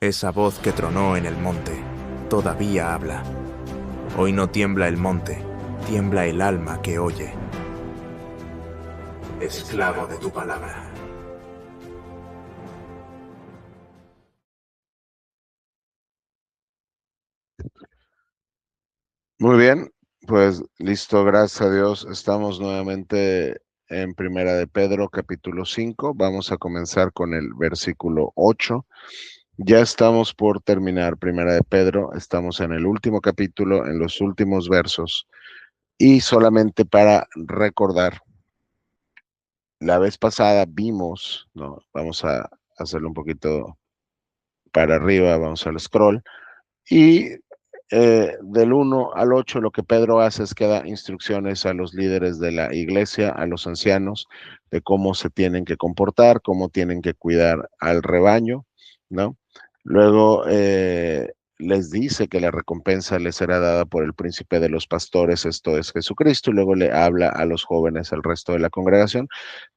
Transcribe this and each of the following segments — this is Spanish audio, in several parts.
Esa voz que tronó en el monte todavía habla. Hoy no tiembla el monte, tiembla el alma que oye. Esclavo de tu palabra. Muy bien, pues listo, gracias a Dios. Estamos nuevamente en Primera de Pedro, capítulo 5. Vamos a comenzar con el versículo 8. Ya estamos por terminar Primera de Pedro, estamos en el último capítulo, en los últimos versos. Y solamente para recordar, la vez pasada vimos, ¿no? Vamos a hacerlo un poquito para arriba, vamos al scroll. Y del 1 al 8 lo que Pedro hace es que da instrucciones a los líderes de la iglesia, a los ancianos, de cómo se tienen que comportar, cómo tienen que cuidar al rebaño, ¿no? Luego les dice que la recompensa les será dada por el príncipe de los pastores, esto es Jesucristo, y luego le habla a los jóvenes, al resto de la congregación,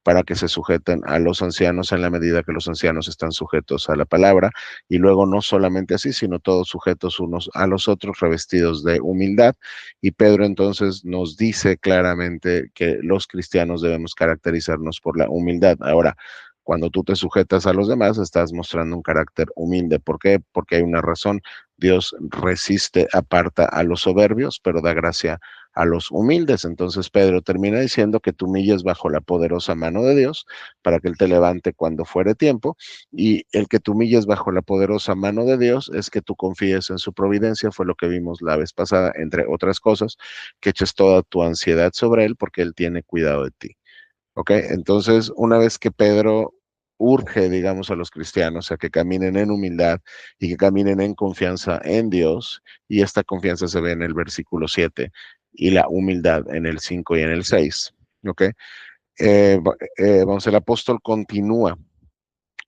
para que se sujeten a los ancianos en la medida que los ancianos están sujetos a la palabra, y luego no solamente así, sino todos sujetos unos a los otros, revestidos de humildad. Y Pedro entonces nos dice claramente que los cristianos debemos caracterizarnos por la humildad. Ahora, cuando tú te sujetas a los demás, estás mostrando un carácter humilde. ¿Por qué? Porque hay una razón. Dios resiste, aparta a los soberbios, pero da gracia a los humildes. Entonces Pedro termina diciendo que te humilles bajo la poderosa mano de Dios para que Él te levante cuando fuere tiempo. Y el que te humilles bajo la poderosa mano de Dios es que tú confíes en su providencia, fue lo que vimos la vez pasada, entre otras cosas, que eches toda tu ansiedad sobre Él porque Él tiene cuidado de ti. ¿Ok? Entonces, una vez que Pedro urge, digamos, a los cristianos a que caminen en humildad y que caminen en confianza en Dios, y esta confianza se ve en el versículo 7 y la humildad en el 5 y en el 6. ¿Ok? Vamos, el apóstol continúa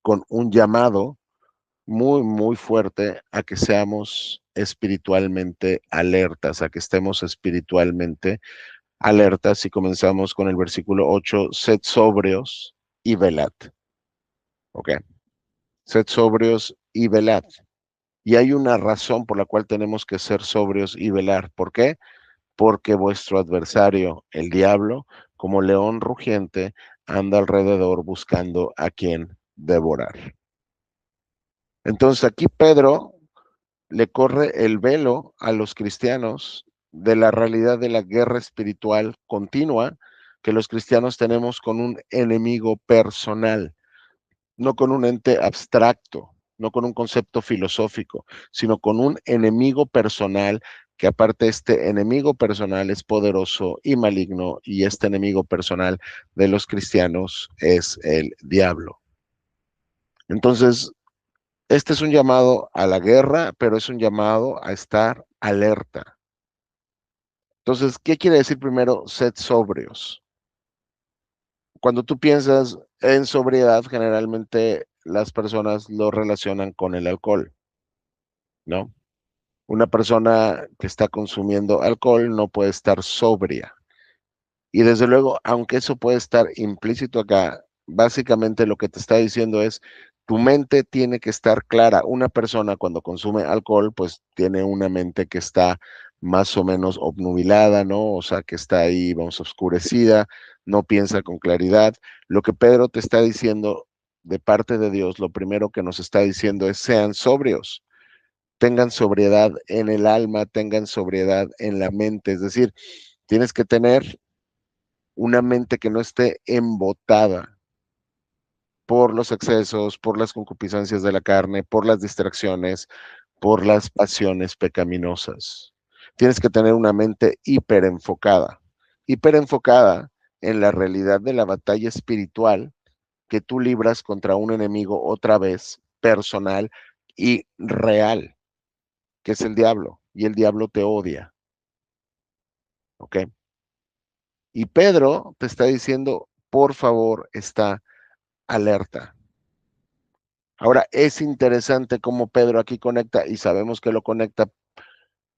con un llamado muy, muy fuerte a que seamos espiritualmente alertas, a que estemos espiritualmente alertas, y comenzamos con el versículo 8: sed sobrios y velad. ¿Ok? Sed sobrios y velad. Y hay una razón por la cual tenemos que ser sobrios y velar. ¿Por qué? Porque vuestro adversario, el diablo, como león rugiente, anda alrededor buscando a quien devorar. Entonces aquí Pedro le corre el velo a los cristianos de la realidad de la guerra espiritual continua que los cristianos tenemos con un enemigo personal, no con un ente abstracto, no con un concepto filosófico, sino con un enemigo personal, que aparte este enemigo personal es poderoso y maligno, y este enemigo personal de los cristianos es el diablo. Entonces, este es un llamado a la guerra, pero es un llamado a estar alerta. Entonces, ¿qué quiere decir primero sed sobrios? Cuando tú piensas en sobriedad, generalmente las personas lo relacionan con el alcohol, ¿no? Una persona que está consumiendo alcohol no puede estar sobria. Y desde luego, aunque eso puede estar implícito acá, básicamente lo que te está diciendo es, tu mente tiene que estar clara. Una persona cuando consume alcohol, pues tiene una mente que está más o menos obnubilada, ¿no? O sea, que está ahí, vamos, oscurecida, no piensa con claridad. Lo que Pedro te está diciendo de parte de Dios, lo primero que nos está diciendo es, sean sobrios, tengan sobriedad en el alma, tengan sobriedad en la mente. Es decir, tienes que tener una mente que no esté embotada por los excesos, por las concupiscencias de la carne, por las distracciones, por las pasiones pecaminosas. Tienes que tener una mente hiperenfocada en la realidad de la batalla espiritual que tú libras contra un enemigo otra vez personal y real, que es el diablo, y el diablo te odia. ¿Ok? Y Pedro te está diciendo, por favor, está alerta. Ahora, es interesante cómo Pedro aquí conecta, y sabemos que lo conecta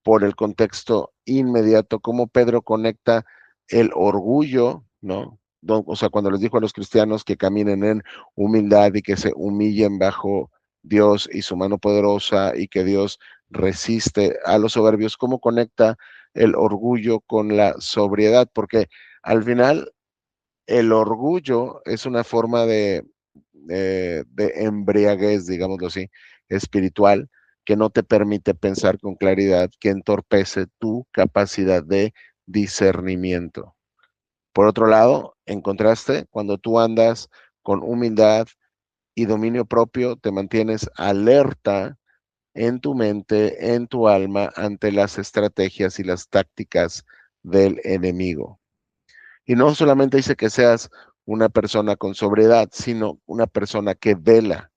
por el contexto inmediato, cómo Pedro conecta el orgullo, ¿no? O sea, cuando les dijo a los cristianos que caminen en humildad y que se humillen bajo Dios y su mano poderosa y que Dios resiste a los soberbios. ¿Cómo conecta el orgullo con la sobriedad? Porque al final el orgullo es una forma de embriaguez, digámoslo así, espiritual, que no te permite pensar con claridad, que entorpece tu capacidad de discernimiento. Por otro lado, en contraste, cuando tú andas con humildad y dominio propio, te mantienes alerta en tu mente, en tu alma, ante las estrategias y las tácticas del enemigo. Y no solamente dice que seas una persona con sobriedad, sino una persona que vela.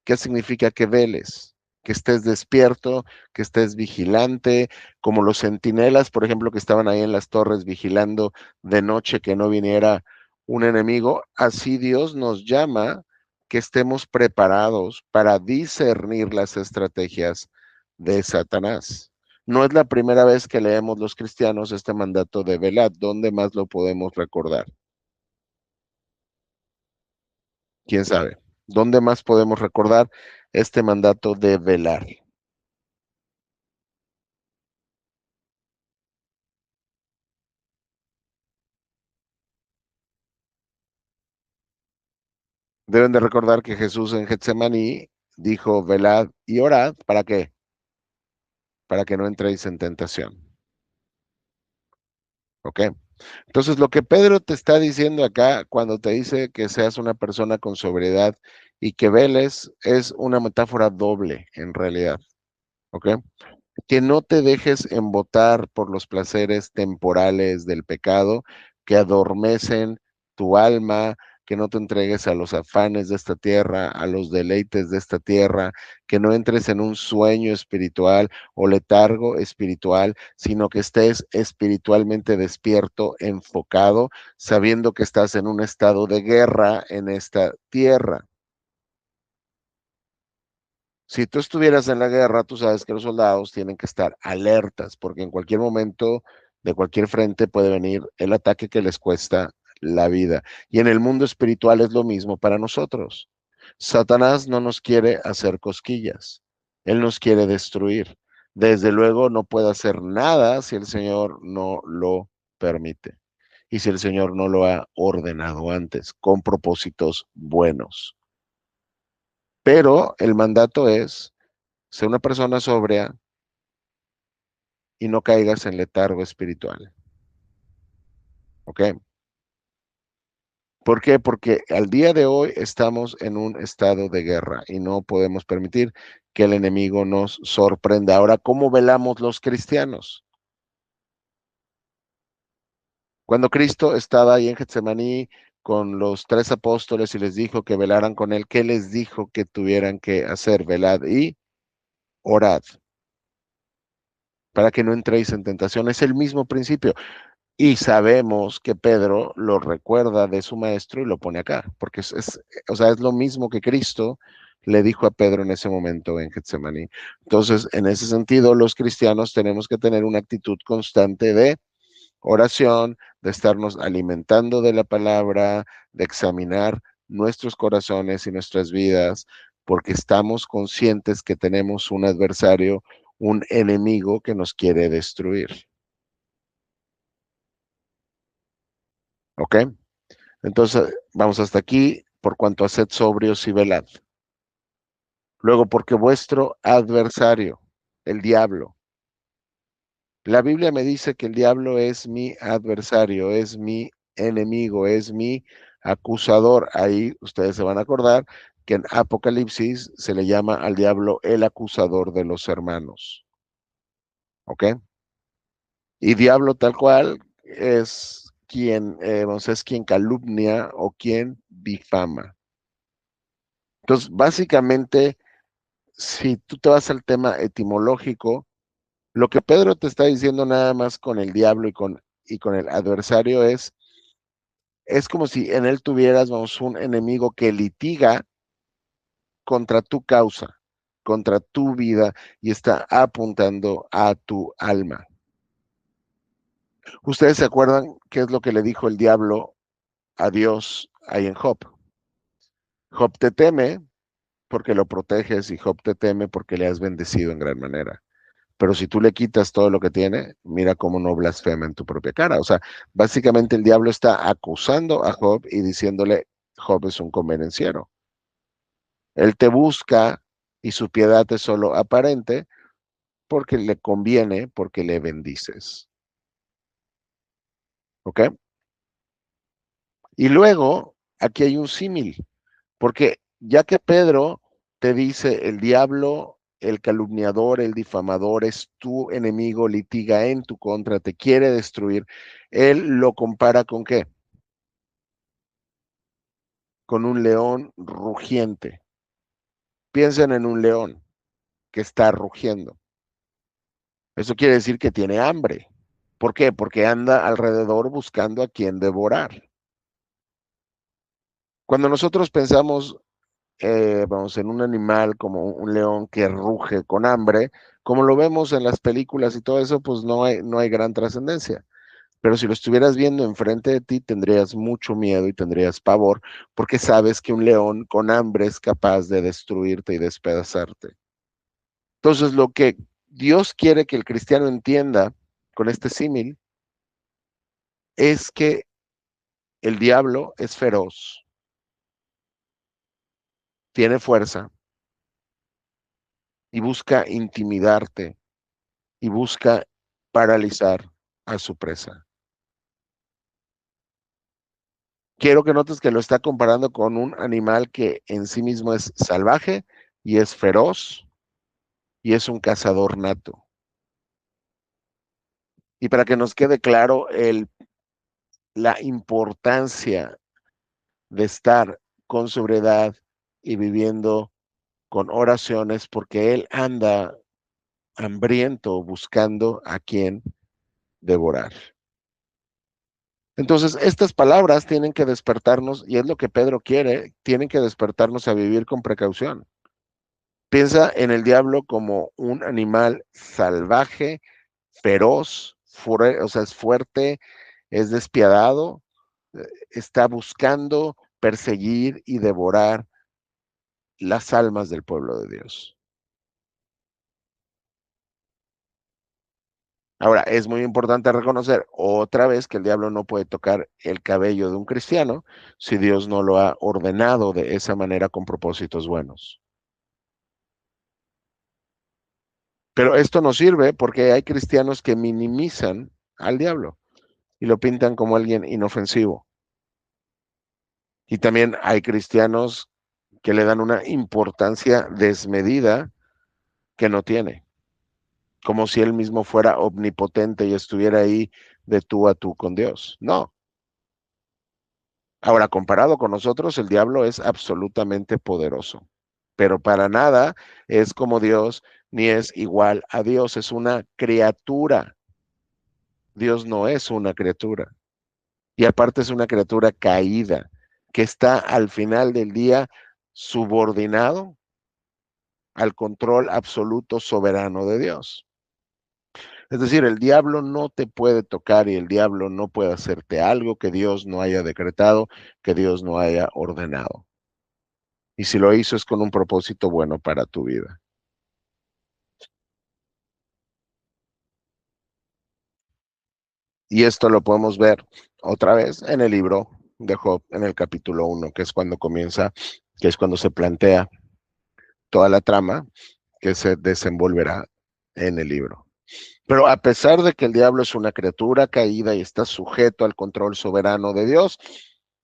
¿Qué significa que veles? Que estés despierto, que estés vigilante, como los centinelas, por ejemplo, que estaban ahí en las torres vigilando de noche que no viniera un enemigo. Así Dios nos llama que estemos preparados para discernir las estrategias de Satanás. No es la primera vez que leemos los cristianos este mandato de velad. ¿Dónde más lo podemos recordar? ¿Quién sabe? ¿Dónde más podemos recordar este mandato de velar? Deben de recordar que Jesús en Getsemaní dijo, velad y orad, ¿para qué? Para que no entréis en tentación. ¿Ok? Entonces, lo que Pedro te está diciendo acá, cuando te dice que seas una persona con sobriedad y que veles, es una metáfora doble en realidad. ¿Ok? Que no te dejes embotar por los placeres temporales del pecado que adormecen tu alma, que no te entregues a los afanes de esta tierra, a los deleites de esta tierra, que no entres en un sueño espiritual o letargo espiritual, sino que estés espiritualmente despierto, enfocado, sabiendo que estás en un estado de guerra en esta tierra. Si tú estuvieras en la guerra, tú sabes que los soldados tienen que estar alertas, porque en cualquier momento, de cualquier frente, puede venir el ataque que les cuesta la vida. Y en el mundo espiritual es lo mismo para nosotros. Satanás no nos quiere hacer cosquillas, él nos quiere destruir. Desde luego no puede hacer nada si el Señor no lo permite y si el Señor no lo ha ordenado antes, con propósitos buenos. Pero el mandato es: sé una persona sobria y no caigas en letargo espiritual. ¿Ok? ¿Por qué? Porque al día de hoy estamos en un estado de guerra y no podemos permitir que el enemigo nos sorprenda. Ahora, ¿cómo velamos los cristianos? Cuando Cristo estaba ahí en Getsemaní con los 3 apóstoles y les dijo que velaran con él, ¿qué les dijo que tuvieran que hacer? Velad y orad para que no entréis en tentación. Es el mismo principio. Y sabemos que Pedro lo recuerda de su maestro y lo pone acá, porque o sea, es lo mismo que Cristo le dijo a Pedro en ese momento en Getsemaní. Entonces, en ese sentido, los cristianos tenemos que tener una actitud constante de oración, de estarnos alimentando de la palabra, de examinar nuestros corazones y nuestras vidas, porque estamos conscientes que tenemos un adversario, un enemigo que nos quiere destruir. ¿Ok? Entonces, vamos hasta aquí, por cuanto a sed sobrios y velad. Luego, porque vuestro adversario, el diablo. La Biblia me dice que el diablo es mi adversario, es mi enemigo, es mi acusador. Ahí ustedes se van a acordar que en Apocalipsis se le llama al diablo el acusador de los hermanos. ¿Ok? Y diablo tal cual es quien, es quien calumnia o quien difama. Entonces, básicamente, si tú te vas al tema etimológico, lo que Pedro te está diciendo nada más con el diablo y con el adversario es como si en él tuvieras, vamos, un enemigo que litiga contra tu causa, contra tu vida y está apuntando a tu alma. ¿Ustedes se acuerdan qué es lo que le dijo el diablo a Dios ahí en Job? Job te teme porque lo proteges y Job te teme porque le has bendecido en gran manera. Pero si tú le quitas todo lo que tiene, mira cómo no blasfema en tu propia cara. O sea, básicamente el diablo está acusando a Job y diciéndole, Job es un convenenciero. Él te busca y su piedad es solo aparente porque le conviene, porque le bendices. ¿Ok? Y luego, aquí hay un símil, porque ya que Pedro te dice, el diablo, el calumniador, el difamador, es tu enemigo, litiga en tu contra, te quiere destruir, él lo compara con ¿qué? Con un león rugiente. Piensen en un león que está rugiendo. Eso quiere decir que tiene hambre. ¿Por qué? Porque anda alrededor buscando a quien devorar. Cuando nosotros pensamos, vamos, en un animal como un león que ruge con hambre, como lo vemos en las películas y todo eso, pues no hay gran trascendencia. Pero si lo estuvieras viendo enfrente de ti, tendrías mucho miedo y tendrías pavor, porque sabes que un león con hambre es capaz de destruirte y despedazarte. Entonces, lo que Dios quiere que el cristiano entienda con este símil es que el diablo es feroz, tiene fuerza y busca intimidarte y busca paralizar a su presa. Quiero que notes que lo está comparando con un animal que en sí mismo es salvaje y es feroz y es un cazador nato. Y para que nos quede claro la importancia de estar con sobriedad y viviendo con oraciones, porque él anda hambriento buscando a quien devorar. Entonces, estas palabras tienen que despertarnos, y es lo que Pedro quiere, tienen que despertarnos a vivir con precaución. Piensa en el diablo como un animal salvaje, feroz, o sea, es fuerte, es despiadado, está buscando perseguir y devorar las almas del pueblo de Dios. Ahora, es muy importante reconocer otra vez que el diablo no puede tocar el cabello de un cristiano si Dios no lo ha ordenado de esa manera con propósitos buenos. Pero esto no sirve porque hay cristianos que minimizan al diablo y lo pintan como alguien inofensivo. Y también hay cristianos que le dan una importancia desmedida que no tiene, como si él mismo fuera omnipotente y estuviera ahí de tú a tú con Dios. No. Ahora, comparado con nosotros, el diablo es absolutamente poderoso, pero para nada es como Dios, ni es igual a Dios, es una criatura. Dios no es una criatura. Y aparte es una criatura caída, que está al final del día subordinado al control absoluto soberano de Dios. Es decir, el diablo no te puede tocar y el diablo no puede hacerte algo que Dios no haya decretado, que Dios no haya ordenado. Y si lo hizo es con un propósito bueno para tu vida. Y esto lo podemos ver otra vez en el libro de Job, en el capítulo 1, que es cuando comienza, que es cuando se plantea toda la trama que se desenvolverá en el libro. Pero a pesar de que el diablo es una criatura caída y está sujeto al control soberano de Dios,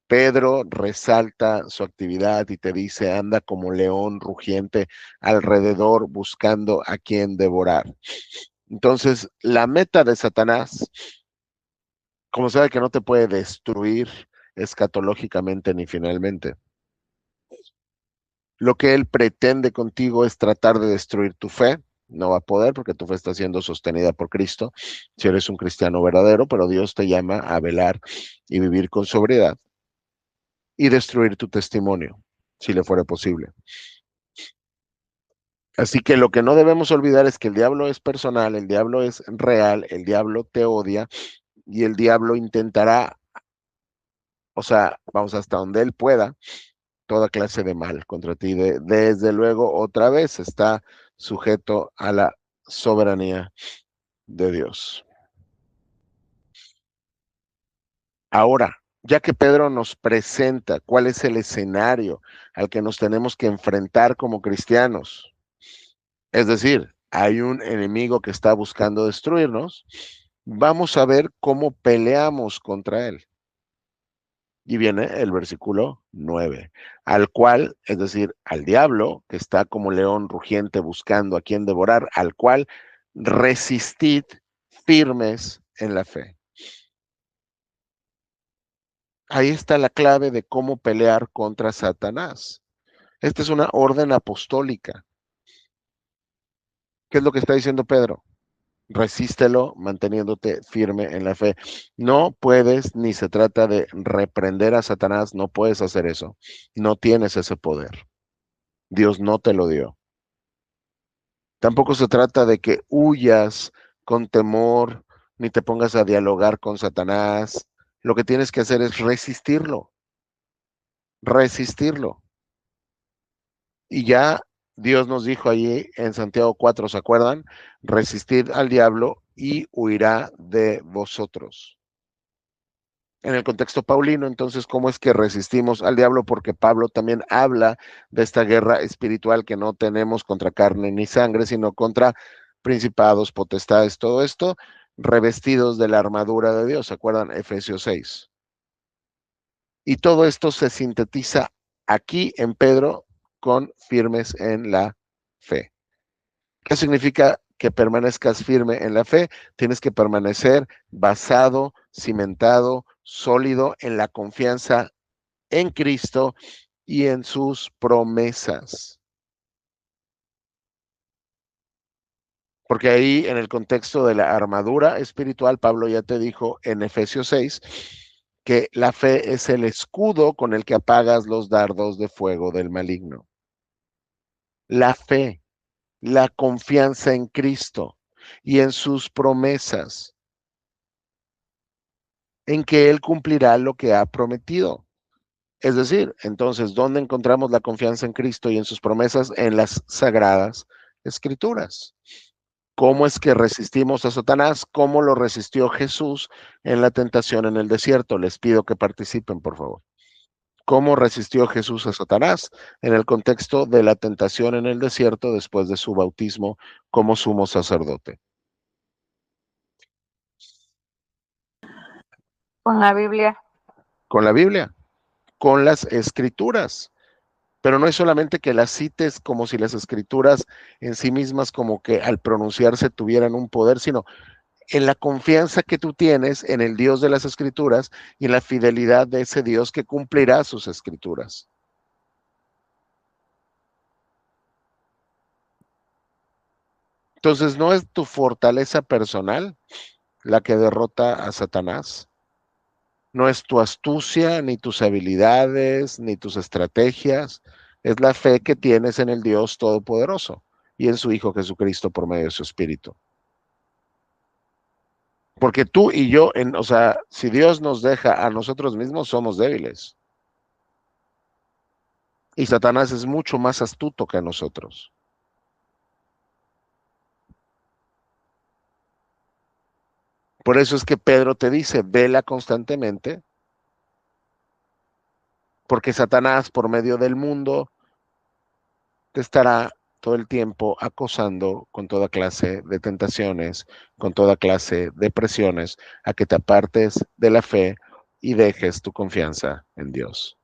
Pedro resalta su actividad y te dice, anda como león rugiente alrededor buscando a quien devorar. Entonces, la meta de Satanás, como sabe que no te puede destruir escatológicamente ni finalmente, lo que él pretende contigo es tratar de destruir tu fe. No va a poder porque tu fe está siendo sostenida por Cristo si eres un cristiano verdadero, pero Dios te llama a velar y vivir con sobriedad y destruir tu testimonio, si le fuera posible. Así que lo que no debemos olvidar es que el diablo es personal, el diablo es real, el diablo te odia y el diablo intentará, o sea, vamos hasta donde él pueda, toda clase de mal contra ti. Desde luego, otra vez está sujeto a la soberanía de Dios. Ahora, ya que Pedro nos presenta cuál es el escenario al que nos tenemos que enfrentar como cristianos, es decir, hay un enemigo que está buscando destruirnos, vamos a ver cómo peleamos contra él. Y viene el versículo 9, al cual, es decir, al diablo, que está como león rugiente buscando a quien devorar, al cual resistid firmes en la fe. Ahí está la clave de cómo pelear contra Satanás. Esta es una orden apostólica. ¿Qué es lo que está diciendo Pedro? Resístelo manteniéndote firme en la fe. No puedes, ni se trata de reprender a Satanás, no puedes hacer eso. No tienes ese poder. Dios no te lo dio. Tampoco se trata de que huyas con temor, ni te pongas a dialogar con Satanás. Lo que tienes que hacer es resistirlo, resistirlo. Y ya Dios nos dijo allí en Santiago 4, ¿se acuerdan? Resistid al diablo y huirá de vosotros. En el contexto paulino, entonces, ¿cómo es que resistimos al diablo? Porque Pablo también habla de esta guerra espiritual que no tenemos contra carne ni sangre, sino contra principados, potestades, todo esto revestidos de la armadura de Dios, ¿se acuerdan? Efesios 6. Y todo esto se sintetiza aquí en Pedro con firmes en la fe. ¿Qué significa que permanezcas firme en la fe? Tienes que permanecer basado, cimentado, sólido en la confianza en Cristo y en sus promesas. Porque ahí en el contexto de la armadura espiritual, Pablo ya te dijo en Efesios 6 que la fe es el escudo con el que apagas los dardos de fuego del maligno. La fe, la confianza en Cristo y en sus promesas, en que Él cumplirá lo que ha prometido. Es decir, entonces, ¿dónde encontramos la confianza en Cristo y en sus promesas? En las sagradas escrituras. ¿Cómo es que resistimos a Satanás? ¿Cómo lo resistió Jesús en la tentación en el desierto? Les pido que participen, por favor. ¿Cómo resistió Jesús a Satanás en el contexto de la tentación en el desierto después de su bautismo como sumo sacerdote? Con la Biblia. Con la Biblia, con las escrituras. Pero no es solamente que las cites como si las escrituras en sí mismas como que al pronunciarse tuvieran un poder, sino en la confianza que tú tienes en el Dios de las escrituras y en la fidelidad de ese Dios que cumplirá sus escrituras. Entonces, no es tu fortaleza personal la que derrota a Satanás. No es tu astucia, ni tus habilidades, ni tus estrategias. Es la fe que tienes en el Dios Todopoderoso y en su Hijo Jesucristo por medio de su Espíritu. Porque tú y yo, o sea, si Dios nos deja a nosotros mismos, somos débiles. Y Satanás es mucho más astuto que nosotros. Por eso es que Pedro te dice, vela constantemente, porque Satanás por medio del mundo te estará todo el tiempo acosando con toda clase de tentaciones, con toda clase de presiones, a que te apartes de la fe y dejes tu confianza en Dios.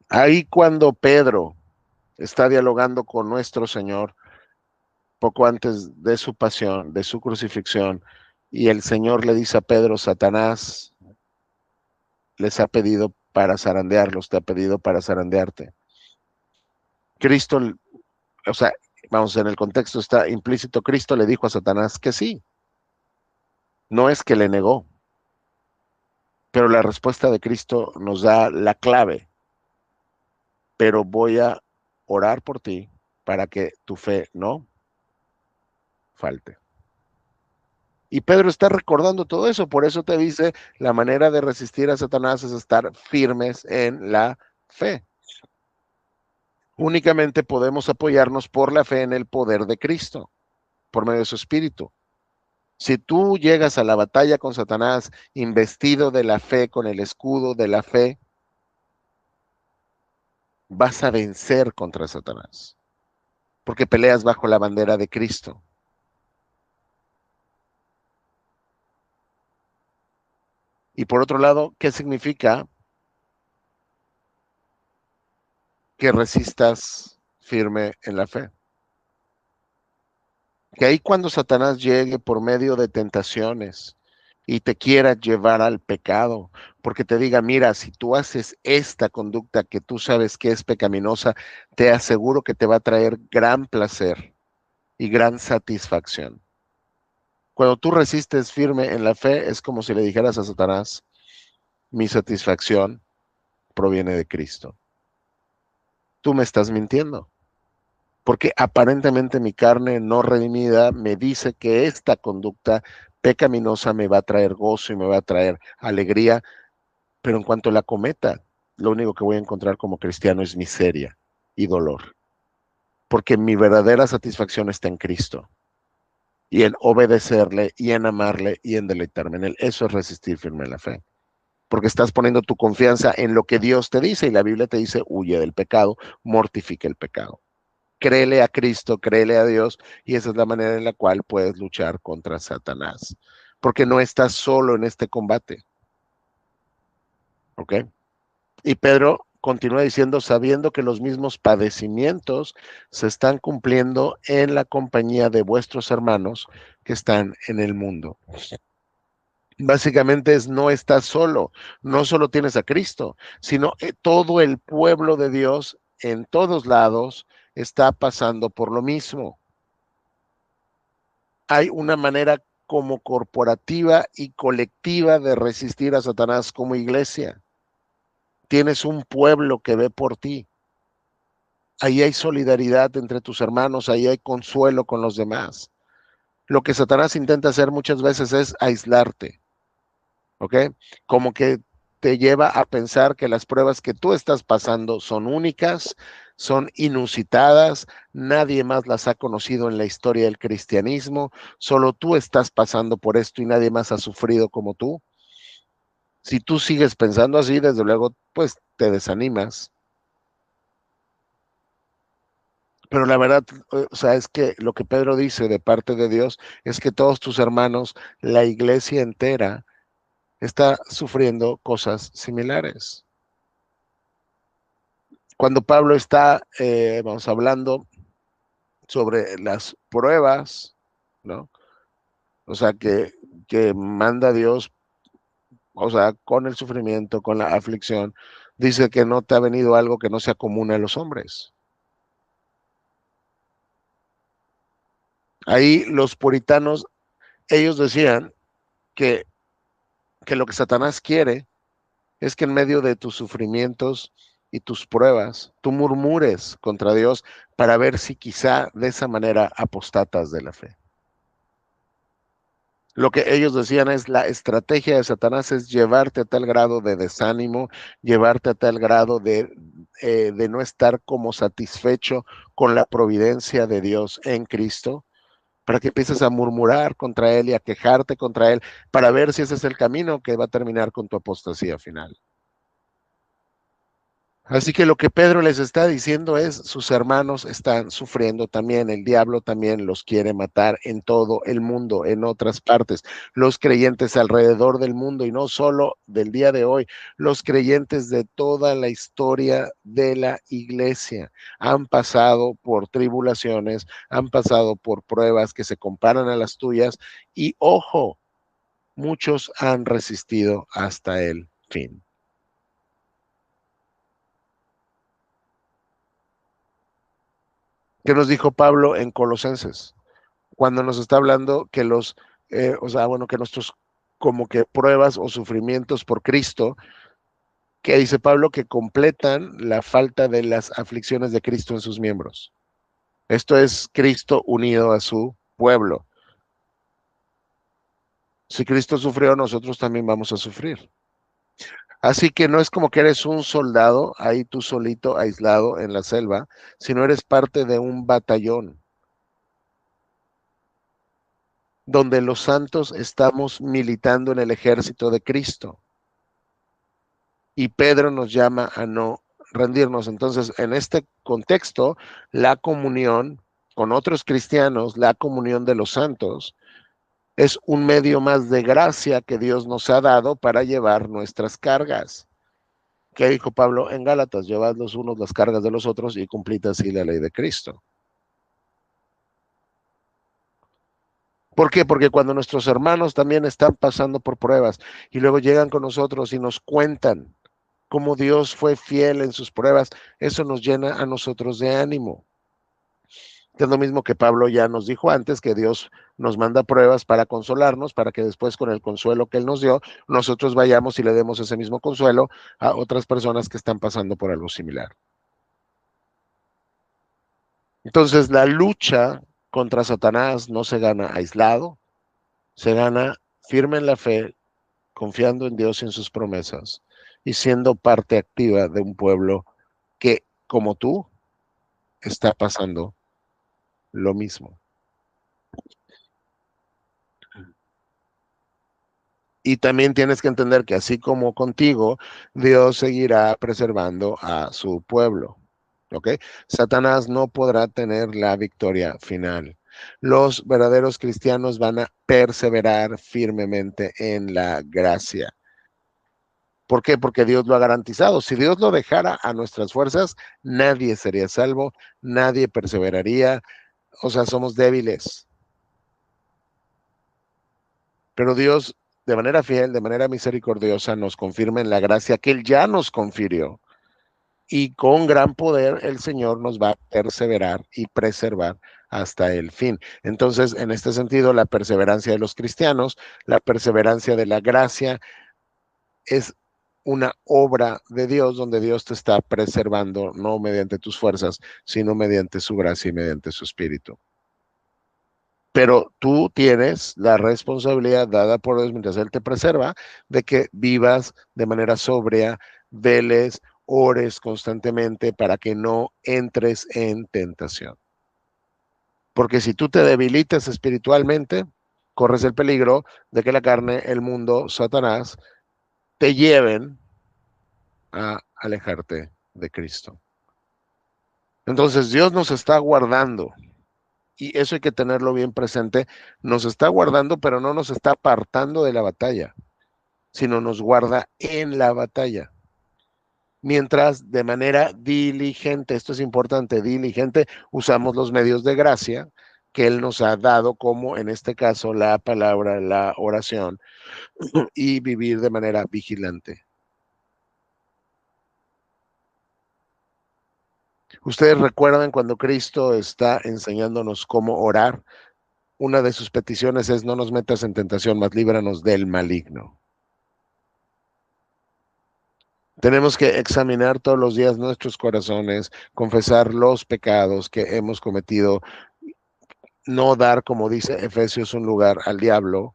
Ahí cuando Pedro está dialogando con nuestro Señor, poco antes de su pasión, de su crucifixión, y el Señor le dice a Pedro, Satanás les ha pedido para zarandearlos, te ha pedido para zarandearte. Cristo, o sea, vamos, en el contexto está implícito, Cristo le dijo a Satanás que sí, no es que le negó, pero la respuesta de Cristo nos da la clave, pero voy a orar por ti para que tu fe no falte. Y Pedro está recordando todo eso, por eso te dice, la manera de resistir a Satanás es estar firmes en la fe. Únicamente podemos apoyarnos por la fe en el poder de Cristo, por medio de su Espíritu. Si tú llegas a la batalla con Satanás investido de la fe, con el escudo de la fe, vas a vencer contra Satanás, porque peleas bajo la bandera de Cristo. Y por otro lado, ¿qué significa que resistas firme en la fe? Que ahí cuando Satanás llegue por medio de tentaciones y te quiera llevar al pecado, porque te diga, mira, si tú haces esta conducta que tú sabes que es pecaminosa, te aseguro que te va a traer gran placer y gran satisfacción. Cuando tú resistes firme en la fe, es como si le dijeras a Satanás, mi satisfacción proviene de Cristo. Tú me estás mintiendo, porque aparentemente mi carne no redimida me dice que esta conducta pecaminosa me va a traer gozo y me va a traer alegría, pero en cuanto la cometa, lo único que voy a encontrar como cristiano es miseria y dolor, porque mi verdadera satisfacción está en Cristo y en obedecerle y en amarle y en deleitarme en él. Eso es resistir firme en la fe, porque estás poniendo tu confianza en lo que Dios te dice y la Biblia te dice, huye del pecado, mortifica el pecado. Créele a Cristo, créele a Dios, y esa es la manera en la cual puedes luchar contra Satanás, porque no estás solo en este combate, ¿ok? Y Pedro continúa diciendo, sabiendo que los mismos padecimientos se están cumpliendo en la compañía de vuestros hermanos que están en el mundo. Básicamente es no estás solo, no solo tienes a Cristo, sino todo el pueblo de Dios en todos lados está pasando por lo mismo. Hay una manera como corporativa y colectiva de resistir a Satanás como iglesia. Tienes un pueblo que ve por ti. Ahí hay solidaridad entre tus hermanos, ahí hay consuelo con los demás. Lo que Satanás intenta hacer muchas veces es aislarte, ¿ok? Como que te lleva a pensar que las pruebas que tú estás pasando son únicas, son inusitadas, nadie más las ha conocido en la historia del cristianismo, solo tú estás pasando por esto y nadie más ha sufrido como tú. Si tú sigues pensando así, desde luego, pues te desanimas. Pero la verdad, o sea, es que lo que Pedro dice de parte de Dios es que todos tus hermanos, la iglesia entera, está sufriendo cosas similares. Cuando Pablo está, vamos hablando sobre las pruebas, ¿no? O sea, que manda Dios, o sea, con el sufrimiento, con la aflicción, dice que no te ha venido algo que no sea común a los hombres. Ahí los puritanos, ellos decían que, que lo que Satanás quiere es que en medio de tus sufrimientos y tus pruebas, tú murmures contra Dios para ver si quizá de esa manera apostatas de la fe. Lo que ellos decían es la estrategia de Satanás es llevarte a tal grado de desánimo, llevarte a tal grado de no estar como satisfecho con la providencia de Dios en Cristo, para que empieces a murmurar contra Él y a quejarte contra Él, para ver si ese es el camino que va a terminar con tu apostasía final. Así que lo que Pedro les está diciendo es, sus hermanos están sufriendo también, el diablo también los quiere matar en todo el mundo, en otras partes, los creyentes alrededor del mundo y no solo del día de hoy, los creyentes de toda la historia de la iglesia han pasado por tribulaciones, han pasado por pruebas que se comparan a las tuyas y ojo, muchos han resistido hasta el fin. ¿Qué nos dijo Pablo en Colosenses? Cuando nos está hablando que o sea, bueno, que nuestros como que pruebas o sufrimientos por Cristo, que dice Pablo que completan la falta de las aflicciones de Cristo en sus miembros. Esto es Cristo unido a su pueblo. Si Cristo sufrió, nosotros también vamos a sufrir. Así que no es como que eres un soldado ahí tú solito, aislado en la selva, sino eres parte de un batallón donde los santos estamos militando en el ejército de Cristo. Y Pedro nos llama a no rendirnos. Entonces, en este contexto, la comunión con otros cristianos, la comunión de los santos, es un medio más de gracia que Dios nos ha dado para llevar nuestras cargas. ¿Qué dijo Pablo en Gálatas? Llevad los unos las cargas de los otros y cumplid así la ley de Cristo. ¿Por qué? Porque cuando nuestros hermanos también están pasando por pruebas y luego llegan con nosotros y nos cuentan cómo Dios fue fiel en sus pruebas, eso nos llena a nosotros de ánimo. Es lo mismo que Pablo ya nos dijo antes, que Dios nos manda pruebas para consolarnos, para que después con el consuelo que Él nos dio, nosotros vayamos y le demos ese mismo consuelo a otras personas que están pasando por algo similar. Entonces, la lucha contra Satanás no se gana aislado, se gana firme en la fe, confiando en Dios y en sus promesas y siendo parte activa de un pueblo que, como tú, está pasando lo mismo. Y también tienes que entender que así como contigo, Dios seguirá preservando a su pueblo. ¿Ok? Satanás no podrá tener la victoria final. Los verdaderos cristianos van a perseverar firmemente en la gracia. ¿Por qué? Porque Dios lo ha garantizado. Si Dios lo dejara a nuestras fuerzas, nadie sería salvo, nadie perseveraría. O sea, somos débiles. Pero Dios, de manera fiel, de manera misericordiosa, nos confirma en la gracia que Él ya nos confirió. Y con gran poder el Señor nos va a perseverar y preservar hasta el fin. Entonces, en este sentido, la perseverancia de los cristianos, la perseverancia de la gracia, es una obra de Dios donde Dios te está preservando, no mediante tus fuerzas, sino mediante su gracia y mediante su espíritu. Pero tú tienes la responsabilidad dada por Dios mientras Él te preserva de que vivas de manera sobria, veles, ores constantemente para que no entres en tentación. Porque si tú te debilitas espiritualmente, corres el peligro de que la carne, el mundo, Satanás, te lleven a alejarte de Cristo. Entonces Dios nos está guardando. Y eso hay que tenerlo bien presente, nos está guardando, pero no nos está apartando de la batalla, sino nos guarda en la batalla. Mientras de manera diligente, esto es importante, diligente, usamos los medios de gracia que Él nos ha dado, como en este caso la palabra, la oración, y vivir de manera vigilante. Ustedes recuerdan cuando Cristo está enseñándonos cómo orar, una de sus peticiones es: no nos metas en tentación, mas líbranos del maligno. Tenemos que examinar todos los días nuestros corazones, confesar los pecados que hemos cometido, no dar, como dice Efesios, un lugar al diablo.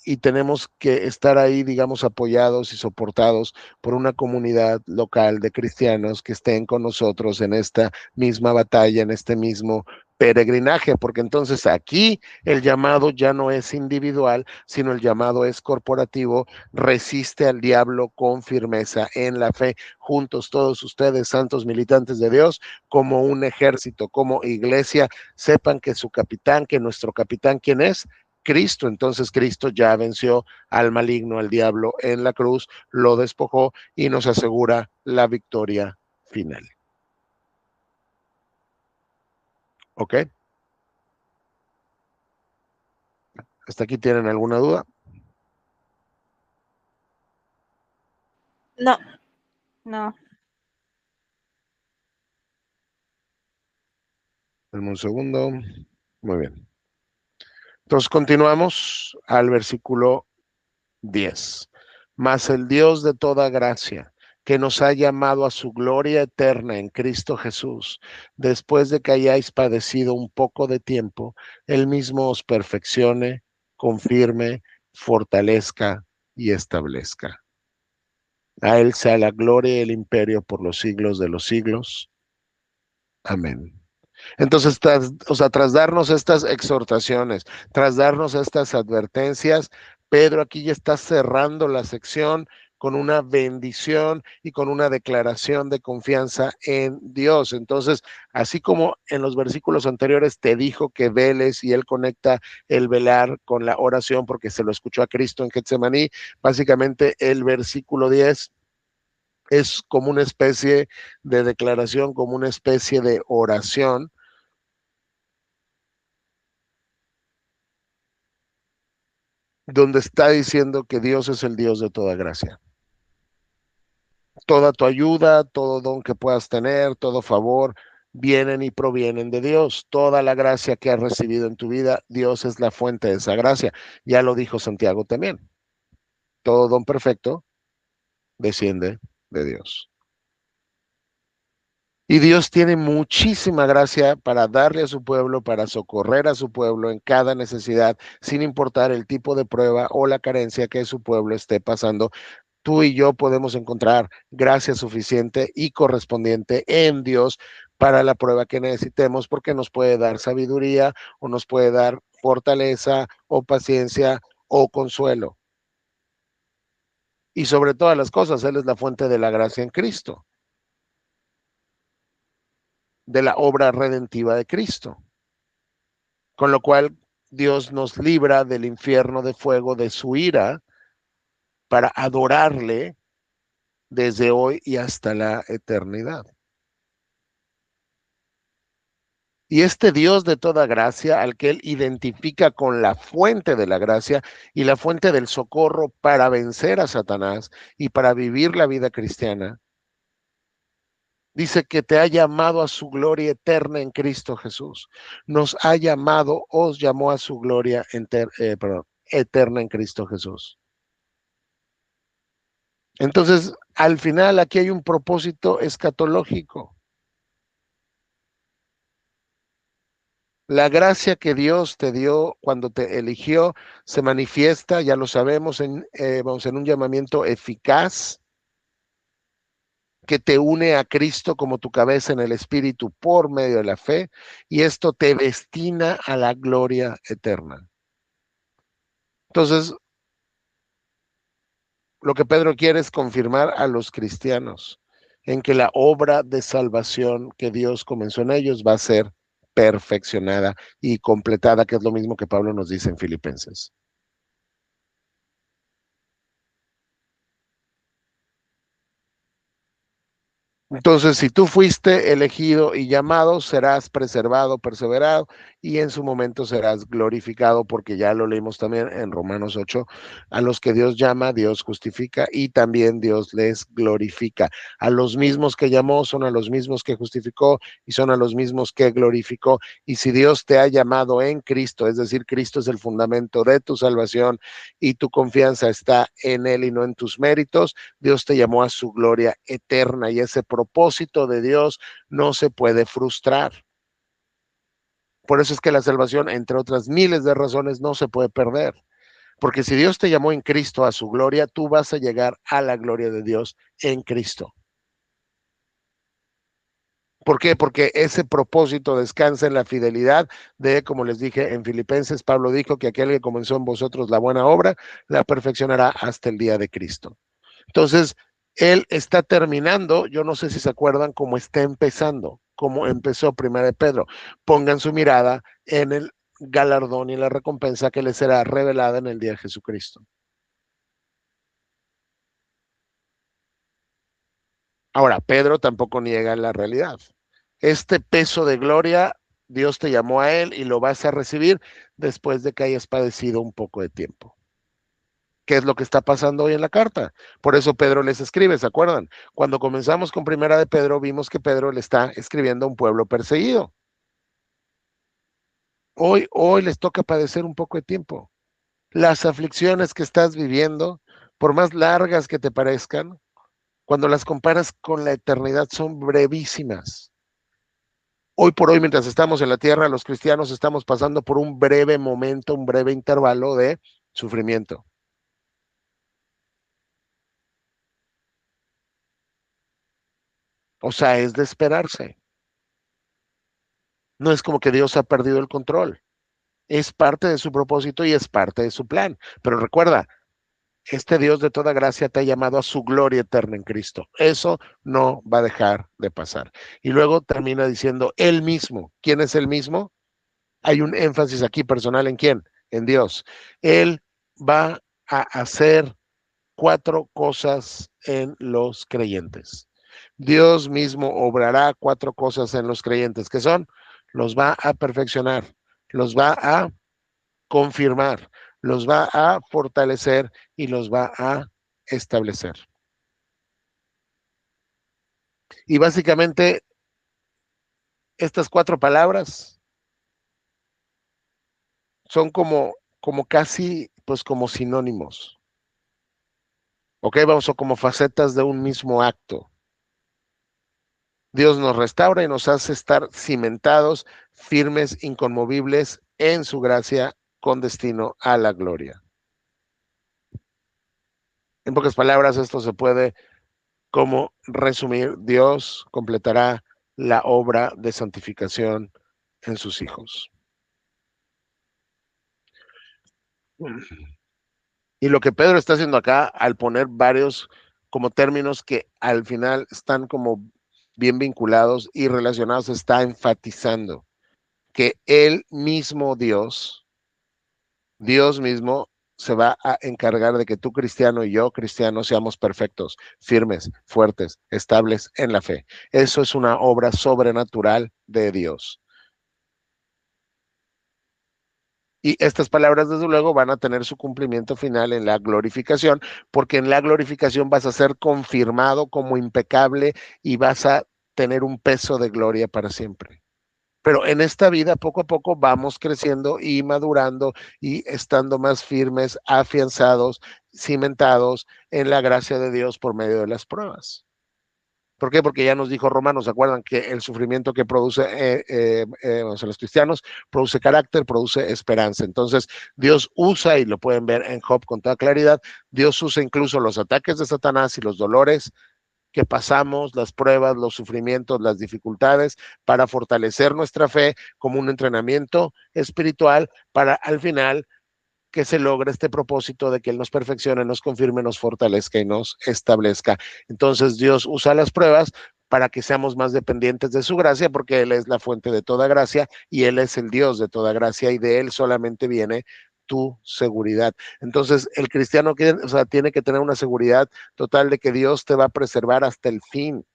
Y tenemos que estar ahí, digamos, apoyados y soportados por una comunidad local de cristianos que estén con nosotros en esta misma batalla, en este mismo peregrinaje, porque entonces aquí el llamado ya no es individual, sino el llamado es corporativo. Resiste al diablo con firmeza en la fe, juntos todos ustedes, santos militantes de Dios, como un ejército, como iglesia. Sepan que su capitán, que nuestro capitán, ¿quién es? Cristo. Entonces Cristo ya venció al maligno, al diablo en la cruz, lo despojó y nos asegura la victoria final. ¿Ok? ¿Hasta aquí tienen alguna duda? No, no. Dame un segundo. Muy bien. Entonces continuamos al versículo 10. Mas el Dios de toda gracia, que nos ha llamado a su gloria eterna en Cristo Jesús, después de que hayáis padecido un poco de tiempo, Él mismo os perfeccione, confirme, fortalezca y establezca. A Él sea la gloria y el imperio por los siglos de los siglos. Amén. Entonces, tras darnos estas exhortaciones, tras darnos estas advertencias, Pedro aquí ya está cerrando la sección con una bendición y con una declaración de confianza en Dios. Entonces, así como en los versículos anteriores te dijo que veles y él conecta el velar con la oración porque se lo escuchó a Cristo en Getsemaní, básicamente el versículo 10 es como una especie de declaración, como una especie de oración donde está diciendo que Dios es el Dios de toda gracia. Toda tu ayuda, todo don que puedas tener, todo favor, vienen y provienen de Dios. Toda la gracia que has recibido en tu vida, Dios es la fuente de esa gracia. Ya lo dijo Santiago también. Todo don perfecto desciende de Dios. Y Dios tiene muchísima gracia para darle a su pueblo, para socorrer a su pueblo en cada necesidad, sin importar el tipo de prueba o la carencia que su pueblo esté pasando. Tú y yo podemos encontrar gracia suficiente y correspondiente en Dios para la prueba que necesitemos, porque nos puede dar sabiduría o nos puede dar fortaleza o paciencia o consuelo. Y sobre todas las cosas, Él es la fuente de la gracia en Cristo, de la obra redentiva de Cristo. Con lo cual, Dios nos libra del infierno de fuego de su ira para adorarle desde hoy y hasta la eternidad. Y este Dios de toda gracia, al que Él identifica con la fuente de la gracia y la fuente del socorro para vencer a Satanás y para vivir la vida cristiana, dice que te ha llamado a su gloria eterna en Cristo Jesús. Nos ha llamado, os llamó a su gloria eterna en Cristo Jesús. Entonces, al final aquí hay un propósito escatológico. La gracia que Dios te dio cuando te eligió se manifiesta, ya lo sabemos, en un llamamiento eficaz que te une a Cristo como tu cabeza en el Espíritu por medio de la fe, y esto te destina a la gloria eterna. Entonces, lo que Pedro quiere es confirmar a los cristianos en que la obra de salvación que Dios comenzó en ellos va a ser perfeccionada y completada, que es lo mismo que Pablo nos dice en Filipenses. Entonces, si tú fuiste elegido y llamado, serás preservado, perseverado, y en su momento serás glorificado, porque ya lo leímos también en Romanos 8, a los que Dios llama, Dios justifica, y también Dios les glorifica. A los mismos que llamó son a los mismos que justificó, y son a los mismos que glorificó. Y si Dios te ha llamado en Cristo, es decir, Cristo es el fundamento de tu salvación, y tu confianza está en Él y no en tus méritos, Dios te llamó a su gloria eterna, y ese propósito de Dios no se puede frustrar. Por eso es que la salvación, entre otras miles de razones, no se puede perder. Porque si Dios te llamó en Cristo a su gloria, tú vas a llegar a la gloria de Dios en Cristo. ¿Por qué? Porque ese propósito descansa en la fidelidad de, como les dije en Filipenses, Pablo dijo que aquel que comenzó en vosotros la buena obra, la perfeccionará hasta el día de Cristo. Entonces, él está terminando, yo no sé si se acuerdan cómo está empezando, cómo empezó Primera de Pedro. Pongan su mirada en el galardón y la recompensa que les será revelada en el día de Jesucristo. Ahora, Pedro tampoco niega la realidad. Este peso de gloria, Dios te llamó a él y lo vas a recibir después de que hayas padecido un poco de tiempo. ¿Qué es lo que está pasando hoy en la carta? Por eso Pedro les escribe, ¿se acuerdan? Cuando comenzamos con Primera de Pedro, vimos que Pedro le está escribiendo a un pueblo perseguido. Hoy les toca padecer un poco de tiempo. Las aflicciones que estás viviendo, por más largas que te parezcan, cuando las comparas con la eternidad son brevísimas. Hoy por hoy, mientras estamos en la tierra, los cristianos estamos pasando por un breve momento, un breve intervalo de sufrimiento. O sea, es de esperarse. No es como que Dios ha perdido el control. Es parte de su propósito y es parte de su plan. Pero recuerda, este Dios de toda gracia te ha llamado a su gloria eterna en Cristo. Eso no va a dejar de pasar. Y luego termina diciendo Él mismo. ¿Quién es Él mismo? Hay un énfasis aquí personal en quién, en Dios. Él va a hacer 4 cosas en los creyentes. Dios mismo obrará 4 cosas en los creyentes, que son, los va a perfeccionar, los va a confirmar, los va a fortalecer y los va a establecer. Y básicamente estas 4 palabras son como casi, pues como sinónimos. Ok, vamos, o como facetas de un mismo acto. Dios nos restaura y nos hace estar cimentados, firmes, inconmovibles en su gracia con destino a la gloria. En pocas palabras, esto se puede como resumir: Dios completará la obra de santificación en sus hijos. Y lo que Pedro está haciendo acá, al poner varios como términos que al final están como bien vinculados y relacionados, está enfatizando que el mismo Dios mismo se va a encargar de que tú cristiano y yo cristiano seamos perfectos, firmes, fuertes, estables en la fe. Eso es una obra sobrenatural de Dios. Y estas palabras, desde luego, van a tener su cumplimiento final en la glorificación, porque en la glorificación vas a ser confirmado como impecable y vas a tener un peso de gloria para siempre. Pero en esta vida, poco a poco, vamos creciendo y madurando y estando más firmes, afianzados, cimentados en la gracia de Dios por medio de las pruebas. ¿Por qué? Porque ya nos dijo Romanos, ¿se acuerdan? Que el sufrimiento que produce o sea, los cristianos produce carácter, produce esperanza. Entonces, Dios usa, y lo pueden ver en Job con toda claridad, Dios usa incluso los ataques de Satanás y los dolores que pasamos, las pruebas, los sufrimientos, las dificultades, para fortalecer nuestra fe como un entrenamiento espiritual para al final que se logre este propósito de que Él nos perfeccione, nos confirme, nos fortalezca y nos establezca. Entonces Dios usa las pruebas para que seamos más dependientes de su gracia, porque Él es la fuente de toda gracia y Él es el Dios de toda gracia y de Él solamente viene tu seguridad. Entonces, el cristiano o sea, tiene que tener una seguridad total de que Dios te va a preservar hasta el fin.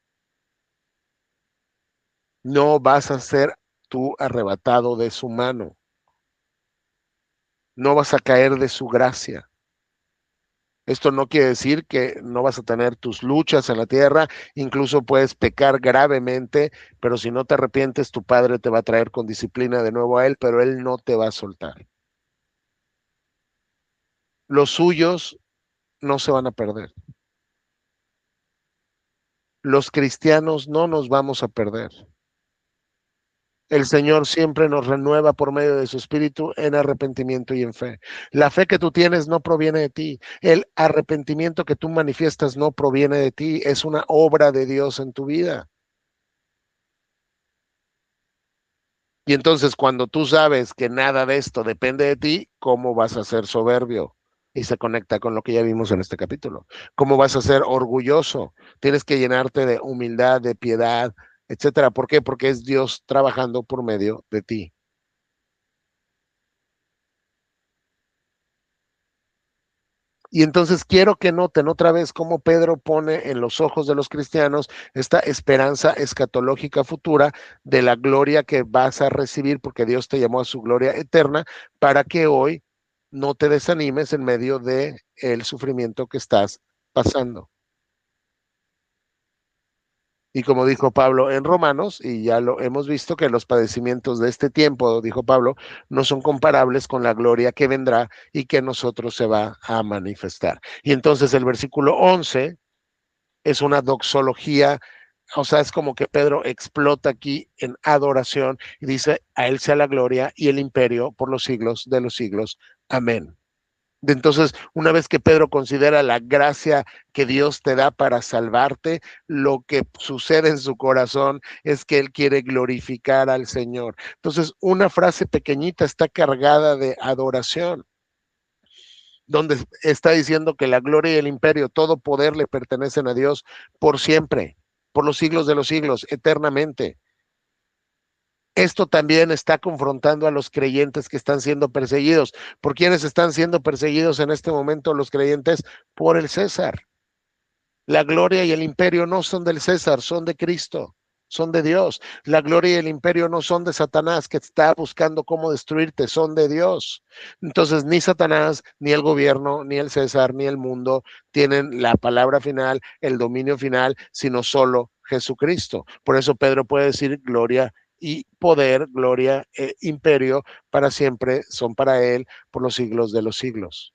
No vas a ser tú arrebatado de su mano. No vas a caer de su gracia. Esto no quiere decir que no vas a tener tus luchas en la tierra, incluso puedes pecar gravemente, pero si no te arrepientes, tu padre te va a traer con disciplina de nuevo a él, pero él no te va a soltar. Los suyos no se van a perder. Los cristianos no nos vamos a perder. El Señor siempre nos renueva por medio de su Espíritu en arrepentimiento y en fe. La fe que tú tienes no proviene de ti. El arrepentimiento que tú manifiestas no proviene de ti. Es una obra de Dios en tu vida. Y entonces cuando tú sabes que nada de esto depende de ti, ¿cómo vas a ser soberbio? Y se conecta con lo que ya vimos en este capítulo. ¿Cómo vas a ser orgulloso? Tienes que llenarte de humildad, de piedad, etcétera. ¿Por qué? Porque es Dios trabajando por medio de ti. Y entonces quiero que noten otra vez cómo Pedro pone en los ojos de los cristianos esta esperanza escatológica futura de la gloria que vas a recibir, porque Dios te llamó a su gloria eterna, para que hoy no te desanimes en medio de el sufrimiento que estás pasando. Y como dijo Pablo en Romanos, y ya lo hemos visto, que los padecimientos de este tiempo, dijo Pablo, no son comparables con la gloria que vendrá y que a nosotros se va a manifestar. Y entonces el versículo 11 es una doxología o sea, es como que Pedro explota aquí en adoración y dice, a él sea la gloria y el imperio por los siglos de los siglos. Amén. Entonces, una vez que Pedro considera la gracia que Dios te da para salvarte, lo que sucede en su corazón es que él quiere glorificar al Señor. Entonces, una frase pequeñita está cargada de adoración, donde está diciendo que la gloria y el imperio, todo poder le pertenecen a Dios por siempre, por los siglos de los siglos, eternamente. Esto también está confrontando a los creyentes que están siendo perseguidos. ¿Por quiénes están siendo perseguidos en este momento los creyentes? Por el César. La gloria y el imperio no son del César, son de Cristo, son de Dios. La gloria y el imperio no son de Satanás, que está buscando cómo destruirte, son de Dios. Entonces, ni Satanás, ni el gobierno, ni el César, ni el mundo tienen la palabra final, el dominio final, sino solo Jesucristo. Por eso Pedro puede decir gloria y poder, gloria, imperio, para siempre son para él por los siglos de los siglos.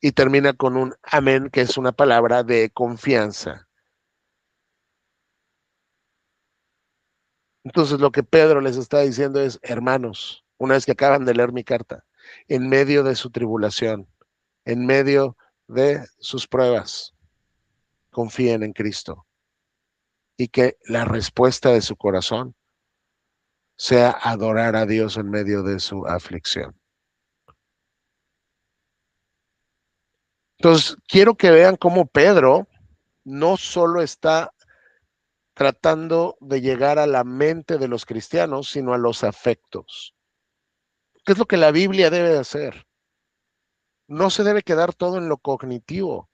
Y termina con un amén, que es una palabra de confianza. Entonces lo que Pedro les está diciendo es, hermanos, una vez que acaban de leer mi carta, en medio de su tribulación, en medio de sus pruebas, confíen en Cristo y que la respuesta de su corazón sea adorar a Dios en medio de su aflicción. Entonces, quiero que vean cómo Pedro no solo está tratando de llegar a la mente de los cristianos, sino a los afectos. ¿Qué es lo que la Biblia debe de hacer? No se debe quedar todo en lo cognitivo.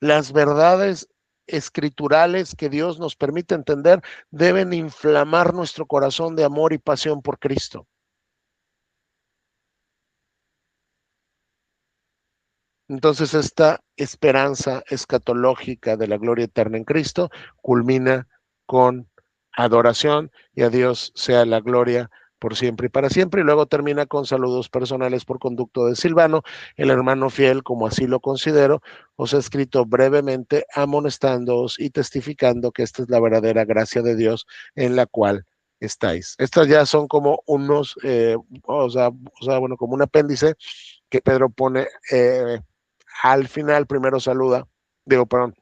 Las verdades escriturales que Dios nos permite entender deben inflamar nuestro corazón de amor y pasión por Cristo. Entonces esta esperanza escatológica de la gloria eterna en Cristo culmina con adoración y a Dios sea la gloria por siempre y para siempre. Y luego termina con saludos personales por conducto de Silvano, el hermano fiel, como así lo considero, os he escrito brevemente amonestándoos y testificando que esta es la verdadera gracia de Dios en la cual estáis. Estas ya son como unos, bueno, como un apéndice que Pedro pone al final. Primero saluda, perdón,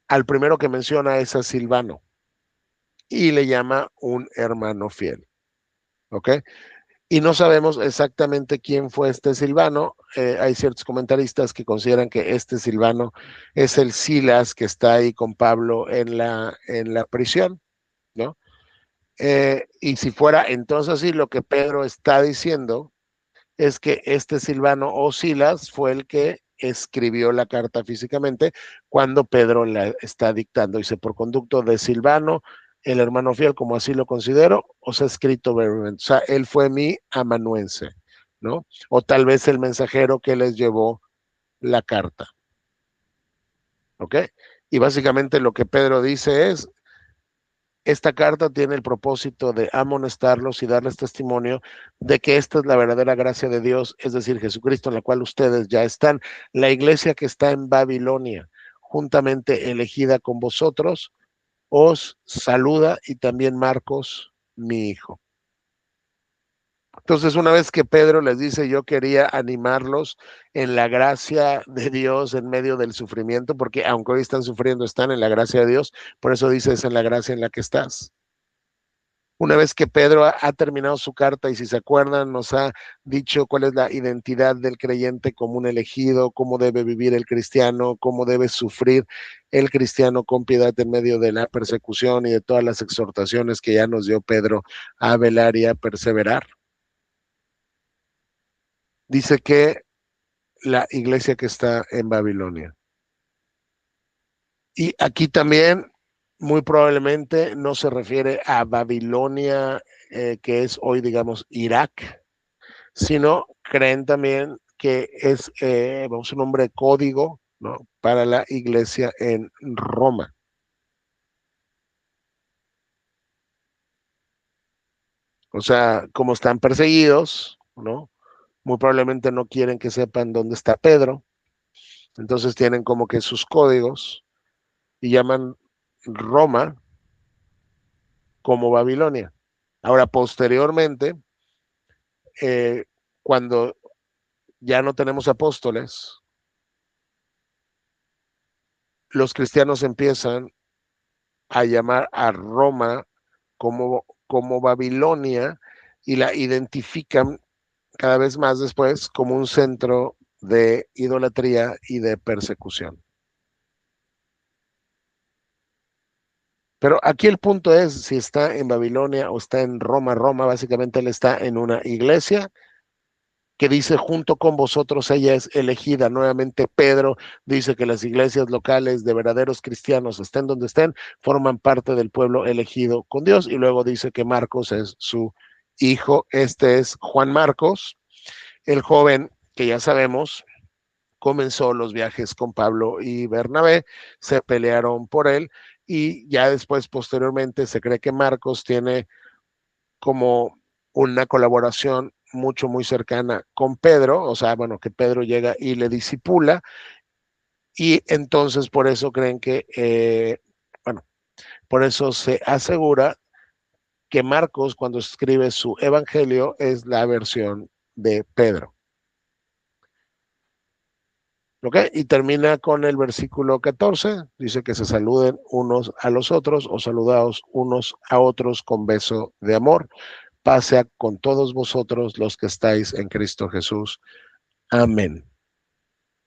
al primero que menciona es a Silvano y le llama un hermano fiel, ¿ok? Y no sabemos exactamente quién fue este Silvano. Hay ciertos comentaristas que consideran que este Silvano es el Silas que está ahí con Pablo en la prisión, ¿no? Y si fuera entonces así, lo que Pedro está diciendo es que este Silvano o Silas fue el que escribió la carta físicamente cuando Pedro la está dictando. Dice, por conducto de Silvano, el hermano fiel, como así lo considero, os ha escrito brevemente. O sea, él fue mi amanuense, ¿no? O tal vez el mensajero que les llevó la carta, ¿ok? Y básicamente lo que Pedro dice es, esta carta tiene el propósito de amonestarlos y darles testimonio de que esta es la verdadera gracia de Dios, es decir, Jesucristo, en la cual ustedes ya están. La iglesia que está en Babilonia, juntamente elegida con vosotros, os saluda, y también Marcos, mi hijo. Entonces, una vez que Pedro les dice, yo quería animarlos en la gracia de Dios en medio del sufrimiento, porque aunque hoy están sufriendo, están en la gracia de Dios, por eso dice, es en la gracia en la que estás. Una vez que Pedro ha terminado su carta, y si se acuerdan, nos ha dicho cuál es la identidad del creyente como un elegido, cómo debe vivir el cristiano, cómo debe sufrir el cristiano con piedad en medio de la persecución y de todas las exhortaciones que ya nos dio Pedro a velar y a perseverar. Dice que la iglesia que está en Babilonia. Y aquí también, muy probablemente, no se refiere a Babilonia, que es hoy, digamos, Irak, sino creen también que es, vamos, un nombre de código, ¿no?, para la iglesia en Roma. O sea, como están perseguidos, ¿no?, muy probablemente no quieren que sepan dónde está Pedro, entonces tienen como que sus códigos, y llaman Roma como Babilonia. Ahora, posteriormente, cuando ya no tenemos apóstoles, los cristianos empiezan a llamar a Roma como Babilonia y la identifican cada vez más después como un centro de idolatría y de persecución. Pero aquí el punto es si está en Babilonia o está en Roma. Roma, básicamente él está en una iglesia que dice junto con vosotros ella es elegida. Nuevamente Pedro dice que las iglesias locales de verdaderos cristianos, estén donde estén, forman parte del pueblo elegido con Dios. Y luego dice que Marcos es su hijo. Este es Juan Marcos, el joven que ya sabemos comenzó los viajes con Pablo y Bernabé, se pelearon por él y ya después, posteriormente, se cree que Marcos tiene como una colaboración muy cercana con Pedro, o sea, bueno, que Pedro llega y le disipula y entonces por eso creen que, bueno, por eso se asegura que Marcos cuando escribe su evangelio es la versión de Pedro. ¿Ok? Y termina con el versículo 14, dice que se saluden unos a los otros o saludaos unos a otros con beso de amor. Pase con todos vosotros los que estáis en Cristo Jesús. Amén.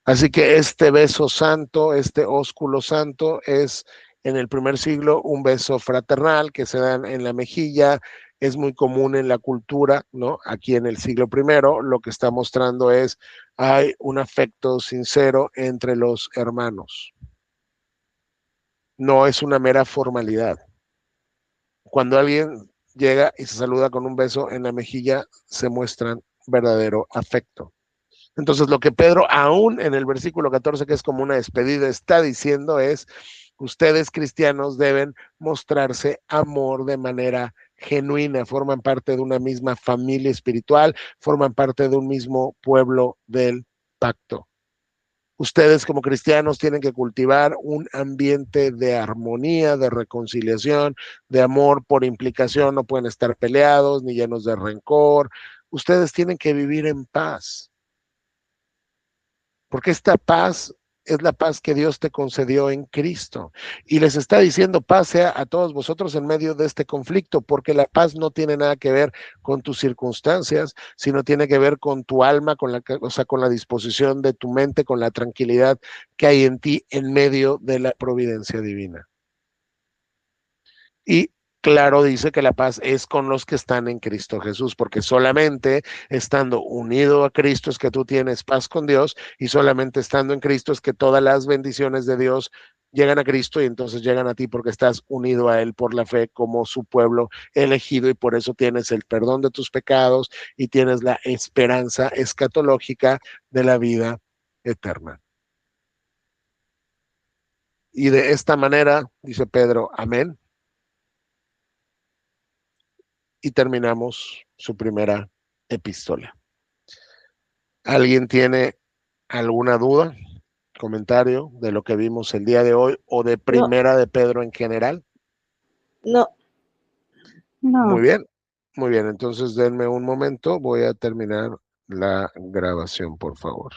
Así que este beso santo, este ósculo santo es en el primer siglo un beso fraternal que se dan en la mejilla, es muy común en la cultura, ¿no? Aquí en el siglo primero lo que está mostrando es hay un afecto sincero entre los hermanos. No es una mera formalidad. Cuando alguien llega y se saluda con un beso en la mejilla, se muestran verdadero afecto. Entonces, lo que Pedro, aún en el versículo 14, que es como una despedida, está diciendo es, ustedes cristianos deben mostrarse amor de manera genuina, forman parte de una misma familia espiritual, forman parte de un mismo pueblo del pacto. Ustedes como cristianos tienen que cultivar un ambiente de armonía, de reconciliación, de amor por implicación, no pueden estar peleados ni llenos de rencor. Ustedes tienen que vivir en paz. Porque esta paz es la paz que Dios te concedió en Cristo. Y les está diciendo paz sea a todos vosotros en medio de este conflicto, porque la paz no tiene nada que ver con tus circunstancias, sino tiene que ver con tu alma, o sea, con la disposición de tu mente, con la tranquilidad que hay en ti en medio de la providencia divina. Y claro, dice que la paz es con los que están en Cristo Jesús, porque solamente estando unido a Cristo es que tú tienes paz con Dios y solamente estando en Cristo es que todas las bendiciones de Dios llegan a Cristo y entonces llegan a ti porque estás unido a Él por la fe como su pueblo elegido y por eso tienes el perdón de tus pecados y tienes la esperanza escatológica de la vida eterna. Y de esta manera, dice Pedro, amén. Y terminamos su primera epístola. ¿Alguien tiene alguna duda, comentario de lo que vimos el día de hoy o de No, primera de Pedro en general? no, Muy No, bien, muy bien. Entonces denme un momento, voy a terminar la grabación, por favor.